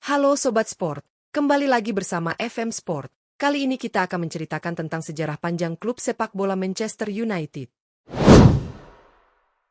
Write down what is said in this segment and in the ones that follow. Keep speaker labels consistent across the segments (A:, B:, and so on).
A: Halo Sobat Sport, kembali lagi bersama FM Sport. Kali ini kita akan menceritakan tentang sejarah panjang klub sepak bola Manchester United.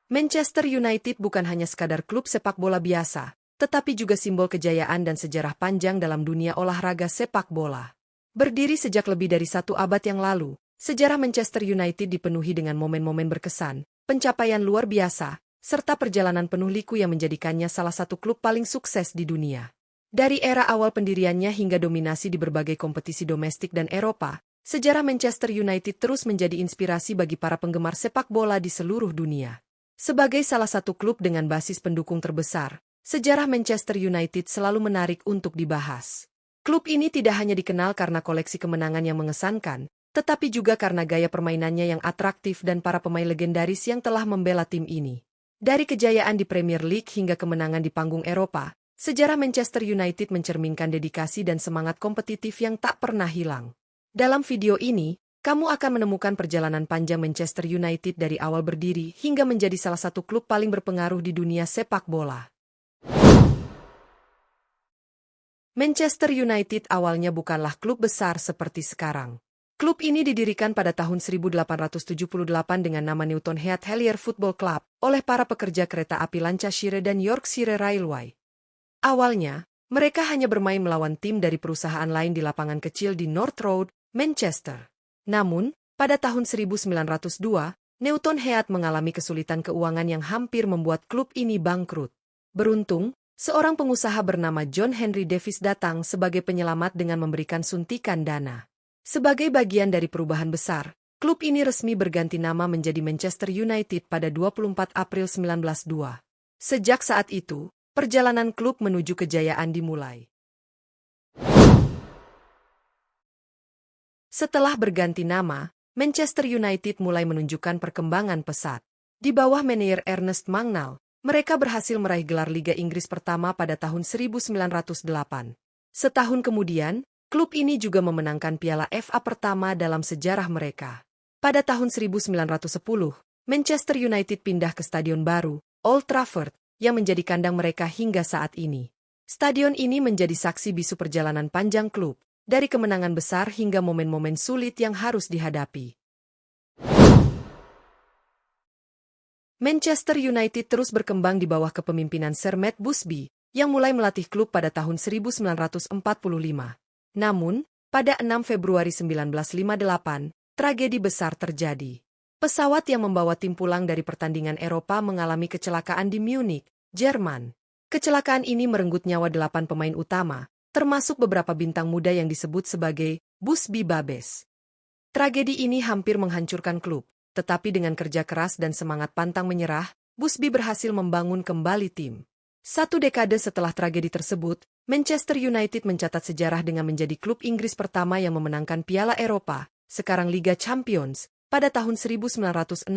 A: Manchester United bukan hanya sekadar klub sepak bola biasa, tetapi juga simbol kejayaan dan sejarah panjang dalam dunia olahraga sepak bola. Berdiri sejak lebih dari 1 abad yang lalu, sejarah Manchester United dipenuhi dengan momen-momen berkesan, pencapaian luar biasa, serta perjalanan penuh liku yang menjadikannya salah satu klub paling sukses di dunia. Dari era awal pendiriannya hingga dominasi di berbagai kompetisi domestik dan Eropa, sejarah Manchester United terus menjadi inspirasi bagi para penggemar sepak bola di seluruh dunia. Sebagai salah satu klub dengan basis pendukung terbesar, sejarah Manchester United selalu menarik untuk dibahas. Klub ini tidak hanya dikenal karena koleksi kemenangan yang mengesankan, tetapi juga karena gaya permainannya yang atraktif dan para pemain legendaris yang telah membela tim ini. Dari kejayaan di Premier League hingga kemenangan di panggung Eropa, sejarah Manchester United mencerminkan dedikasi dan semangat kompetitif yang tak pernah hilang. Dalam video ini, kamu akan menemukan perjalanan panjang Manchester United dari awal berdiri hingga menjadi salah satu klub paling berpengaruh di dunia sepak bola. Manchester United awalnya bukanlah klub besar seperti sekarang. Klub ini didirikan pada tahun 1878 dengan nama Newton Heath Hellier Football Club oleh para pekerja kereta api Lancashire dan Yorkshire Railway. Awalnya, mereka hanya bermain melawan tim dari perusahaan lain di lapangan kecil di North Road, Manchester. Namun, pada tahun 1902, Newton Heath mengalami kesulitan keuangan yang hampir membuat klub ini bangkrut. Beruntung, seorang pengusaha bernama John Henry Davis datang sebagai penyelamat dengan memberikan suntikan dana. Sebagai bagian dari perubahan besar, klub ini resmi berganti nama menjadi Manchester United pada 24 April 1902. Sejak saat itu, perjalanan klub menuju kejayaan dimulai. Setelah berganti nama, Manchester United mulai menunjukkan perkembangan pesat. Di bawah manajer Ernest Mangnall, mereka berhasil meraih gelar Liga Inggris pertama pada tahun 1908. Setahun kemudian, klub ini juga memenangkan Piala FA pertama dalam sejarah mereka. Pada tahun 1910, Manchester United pindah ke stadion baru, Old Trafford, yang menjadi kandang mereka hingga saat ini. Stadion ini menjadi saksi bisu perjalanan panjang klub, dari kemenangan besar hingga momen-momen sulit yang harus dihadapi. Manchester United terus berkembang di bawah kepemimpinan Sir Matt Busby, yang mulai melatih klub pada tahun 1945. Namun, pada 6 Februari 1958, tragedi besar terjadi. Pesawat yang membawa tim pulang dari pertandingan Eropa mengalami kecelakaan di Munich, Jerman. Kecelakaan ini merenggut nyawa 8 pemain utama, termasuk beberapa bintang muda yang disebut sebagai Busby Babes. Tragedi ini hampir menghancurkan klub. Tetapi dengan kerja keras dan semangat pantang menyerah, Busby berhasil membangun kembali tim. 1 dekade setelah tragedi tersebut, Manchester United mencatat sejarah dengan menjadi klub Inggris pertama yang memenangkan Piala Eropa, sekarang Liga Champions, pada tahun 1968.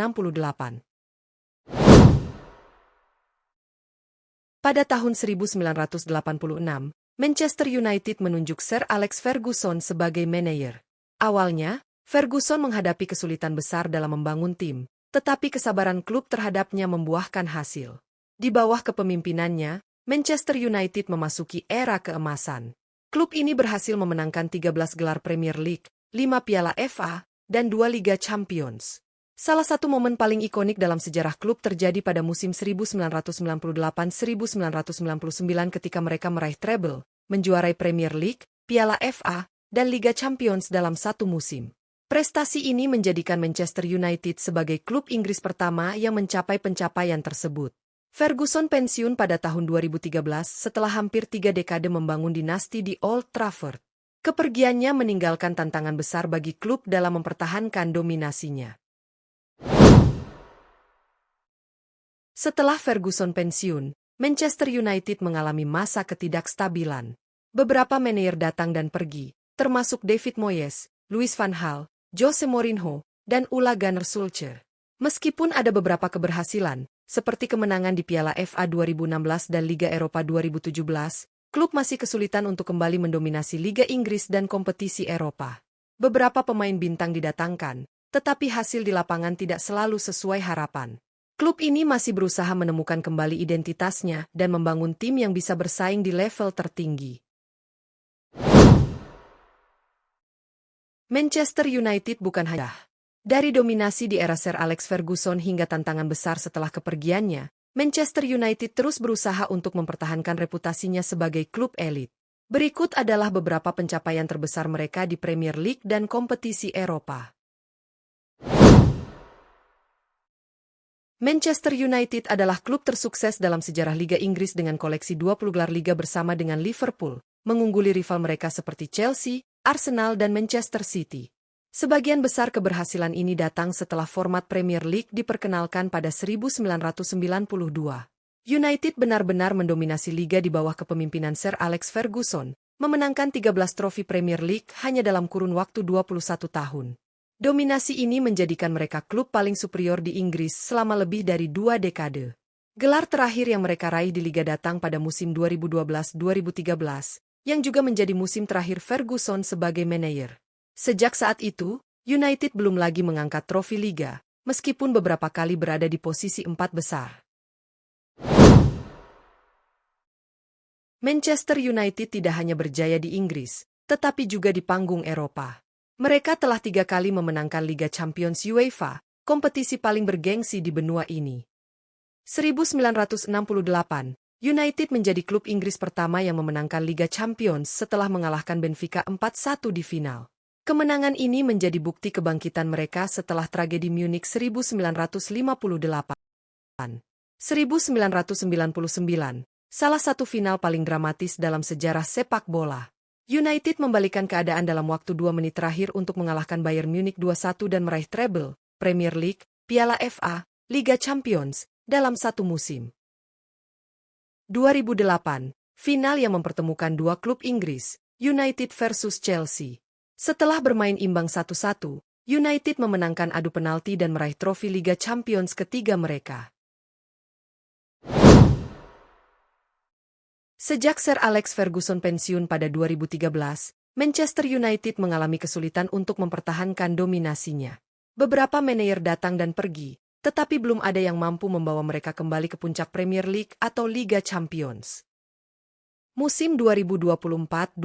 A: Pada tahun 1986, Manchester United menunjuk Sir Alex Ferguson sebagai manajer. Awalnya, Ferguson menghadapi kesulitan besar dalam membangun tim, tetapi kesabaran klub terhadapnya membuahkan hasil. Di bawah kepemimpinannya, Manchester United memasuki era keemasan. Klub ini berhasil memenangkan 13 gelar Premier League, 5 Piala FA, dan 2 Liga Champions. Salah satu momen paling ikonik dalam sejarah klub terjadi pada musim 1998-1999 ketika mereka meraih treble, menjuarai Premier League, Piala FA, dan Liga Champions dalam satu musim. Prestasi ini menjadikan Manchester United sebagai klub Inggris pertama yang mencapai pencapaian tersebut. Ferguson pensiun pada tahun 2013 setelah hampir 3 dekade membangun dinasti di Old Trafford. Kepergiannya meninggalkan tantangan besar bagi klub dalam mempertahankan dominasinya. Setelah Ferguson pensiun, Manchester United mengalami masa ketidakstabilan. Beberapa manajer datang dan pergi, termasuk David Moyes, Louis van Gaal, Jose Mourinho, dan Ole Gunnar Solskjaer. Meskipun ada beberapa keberhasilan, seperti kemenangan di Piala FA 2016 dan Liga Eropa 2017, klub masih kesulitan untuk kembali mendominasi Liga Inggris dan kompetisi Eropa. Beberapa pemain bintang didatangkan, tetapi hasil di lapangan tidak selalu sesuai harapan. Klub ini masih berusaha menemukan kembali identitasnya dan membangun tim yang bisa bersaing di level tertinggi. Manchester United bukan hanya dari dominasi di era Sir Alex Ferguson hingga tantangan besar setelah kepergiannya, Manchester United terus berusaha untuk mempertahankan reputasinya sebagai klub elit. Berikut adalah beberapa pencapaian terbesar mereka di Premier League dan kompetisi Eropa. Manchester United adalah klub tersukses dalam sejarah Liga Inggris dengan koleksi 20 gelar liga bersama dengan Liverpool, mengungguli rival mereka seperti Chelsea, Arsenal dan Manchester City. Sebagian besar keberhasilan ini datang setelah format Premier League diperkenalkan pada 1992. United benar-benar mendominasi liga di bawah kepemimpinan Sir Alex Ferguson, memenangkan 13 trofi Premier League hanya dalam kurun waktu 21 tahun. Dominasi ini menjadikan mereka klub paling superior di Inggris selama lebih dari 2 dekade. Gelar terakhir yang mereka raih di liga datang pada musim 2012-2013, yang juga menjadi musim terakhir Ferguson sebagai manajer. Sejak saat itu, United belum lagi mengangkat trofi liga, meskipun beberapa kali berada di posisi 4 besar. Manchester United tidak hanya berjaya di Inggris, tetapi juga di panggung Eropa. Mereka telah 3 kali memenangkan Liga Champions UEFA, kompetisi paling bergengsi di benua ini. 1968, United menjadi klub Inggris pertama yang memenangkan Liga Champions setelah mengalahkan Benfica 4-1 di final. Kemenangan ini menjadi bukti kebangkitan mereka setelah tragedi Munich 1958. 1999, salah satu final paling dramatis dalam sejarah sepak bola. United membalikan keadaan dalam waktu 2 menit terakhir untuk mengalahkan Bayern Munich 2-1 dan meraih treble, Premier League, Piala FA, Liga Champions, dalam satu musim. 2008, final yang mempertemukan 2 klub Inggris, United versus Chelsea. Setelah bermain imbang 1-1, United memenangkan adu penalti dan meraih trofi Liga Champions ketiga mereka. Sejak Sir Alex Ferguson pensiun pada 2013, Manchester United mengalami kesulitan untuk mempertahankan dominasinya. Beberapa manajer datang dan pergi, tetapi belum ada yang mampu membawa mereka kembali ke puncak Premier League atau Liga Champions. Musim 2024-2025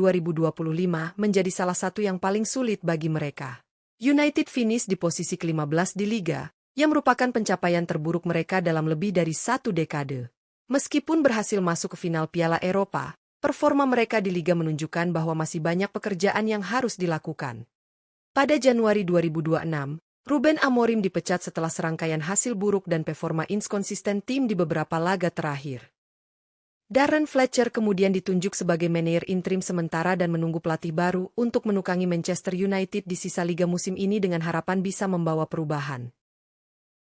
A: menjadi salah satu yang paling sulit bagi mereka. United finish di posisi ke-15 di Liga, yang merupakan pencapaian terburuk mereka dalam lebih dari 1 dekade. Meskipun berhasil masuk ke final Piala Eropa, performa mereka di Liga menunjukkan bahwa masih banyak pekerjaan yang harus dilakukan. Pada Januari 2026, Ruben Amorim dipecat setelah serangkaian hasil buruk dan performa inkonsisten tim di beberapa laga terakhir. Darren Fletcher kemudian ditunjuk sebagai manajer interim sementara dan menunggu pelatih baru untuk menukangi Manchester United di sisa liga musim ini dengan harapan bisa membawa perubahan.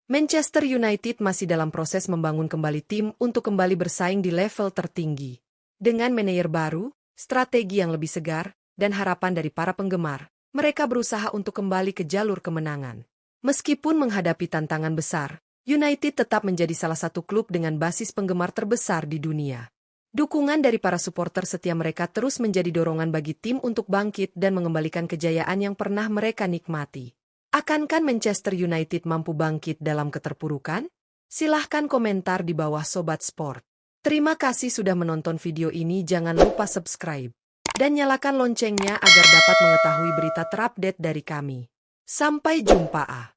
A: Manchester United masih dalam proses membangun kembali tim untuk kembali bersaing di level tertinggi. Dengan manajer baru, strategi yang lebih segar, dan harapan dari para penggemar, mereka berusaha untuk kembali ke jalur kemenangan. Meskipun menghadapi tantangan besar, United tetap menjadi salah satu klub dengan basis penggemar terbesar di dunia. Dukungan dari para supporter setia mereka terus menjadi dorongan bagi tim untuk bangkit dan mengembalikan kejayaan yang pernah mereka nikmati. Akankah Manchester United mampu bangkit dalam keterpurukan? Silahkan komentar di bawah Sobat Sport. Terima kasih sudah menonton video ini, jangan lupa subscribe dan nyalakan loncengnya agar dapat mengetahui berita terupdate dari kami. Sampai jumpa.